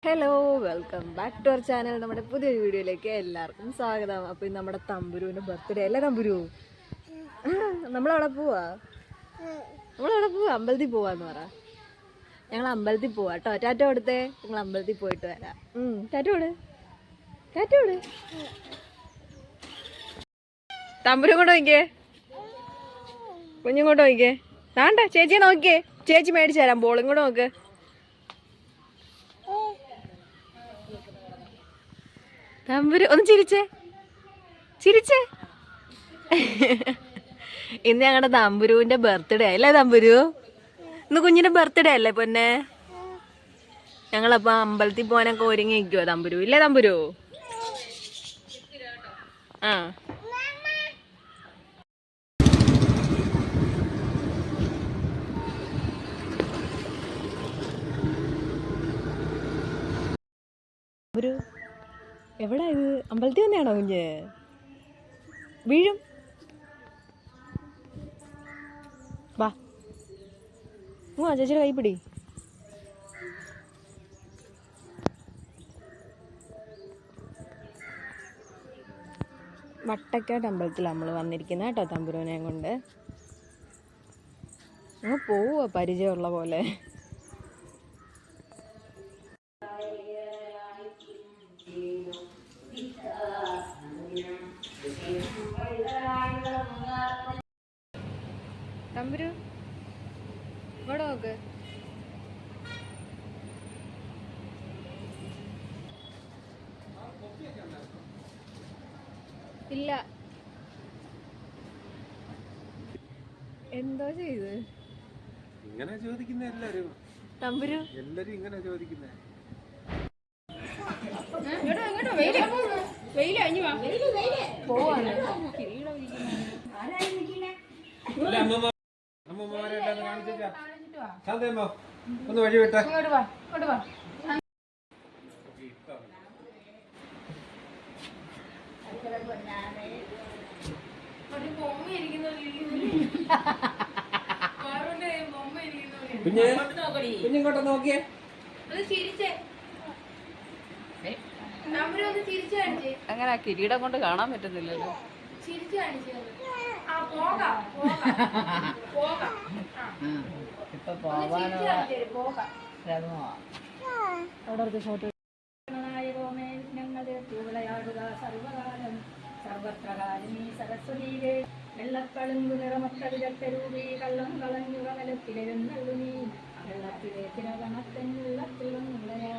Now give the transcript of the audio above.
Hello, welcome back to our channel. നമ്മുടെ പുതിയൊരു വീഡിയോയിലേക്ക് എല്ലാവർക്കും സ്വാഗതം. അപ്പോൾ ഇന്ന് നമ്മുടെ തമ്പുരുവിൻ്റെ ബർത്ത്ഡേ അല്ലേ തമ്പുരു? നമ്മളവിടെ പോവാ അമ്പലത്തിൽ പോവാന്ന് പറ. ഞങ്ങൾ അമ്പലത്തിൽ പോവാ കേട്ടോ. ടാറ്റ കൊടുത്തേ. ഞങ്ങൾ അമ്പലത്തിൽ പോയിട്ട് വരാം. ടാറ്റ കൊടു. തമ്പുരു ഇങ്ങോട്ട് നോക്കിയേ, കുഞ്ഞിങ്ങോട്ട് നോക്കിയേ. വേണ്ട, ചേച്ചിയെ നോക്കിയേ. ചേച്ചി മേടിച്ചു തരാം ബോൾ. ഇങ്ങോട്ട് നോക്ക്. തമ്പുരു ഒന്ന് ചിരിച്ചേ. ഇന്ന് ഞങ്ങളുടെ തമ്പുരുവിന്റെ ബർത്ത്ഡേ അല്ലേ തമ്പുരു? ഇന്ന് കുഞ്ഞിന്റെ ബർത്ത്ഡേ അല്ലേ പൊന്നെ? ഞങ്ങളപ്പോ അമ്പലത്തിൽ പോകാനൊക്കെ ഒരുങ്ങി നിൽക്കുവോ തമ്പുരു? ഇല്ലേ തമ്പുരു? ആ, തമ്പുരു എവിടാ ഇത്? അമ്പലത്തിൽ തന്നെയാണോ കുഞ്ഞ്? വീഴും. വാ ചേച്ചിയുടെ കൈപ്പിടി. വട്ടക്കാട് അമ്പലത്തിൽ നമ്മൾ വന്നിരിക്കുന്ന കേട്ടോ തമ്പുരുവിനെ കൊണ്ട്. അങ്ങ് പോവുക പരിചയമുള്ള പോലെ. തമ്പുരു ഇവിടെ നോക്ക്. ഇല്ല, എന്തോ ചെയ്ത് ഇങ്ങനെ ചോദിക്കുന്ന എല്ലാരും തമ്പുരു ഇങ്ങനെ ചോദിക്കുന്നേ. ഒന്ന് വഴി വിട്ട. കുഞ്ഞിങ്ങോട്ട് നോക്കിയേ. അങ്ങനെ കിരീടം കൊണ്ട് കാണാൻ പറ്റുന്നില്ലല്ലോ. ഇപ്പൊ പോവാനുള്ള അവിടെ ഫോട്ടോ. സർവകാലം സർവത്രകാലിനീ സരസ്വതീരേ വെള്ളക്കളുങ്കു നിറമക്കളിരൂപീ കള്ളം കളഞ്ഞുറമലത്തിലെഴുന്നള്ളു നീ വെള്ളത്തിലേക്കിനകണക്കൻ വെള്ളത്തിൽ വന്നുള്ളയാ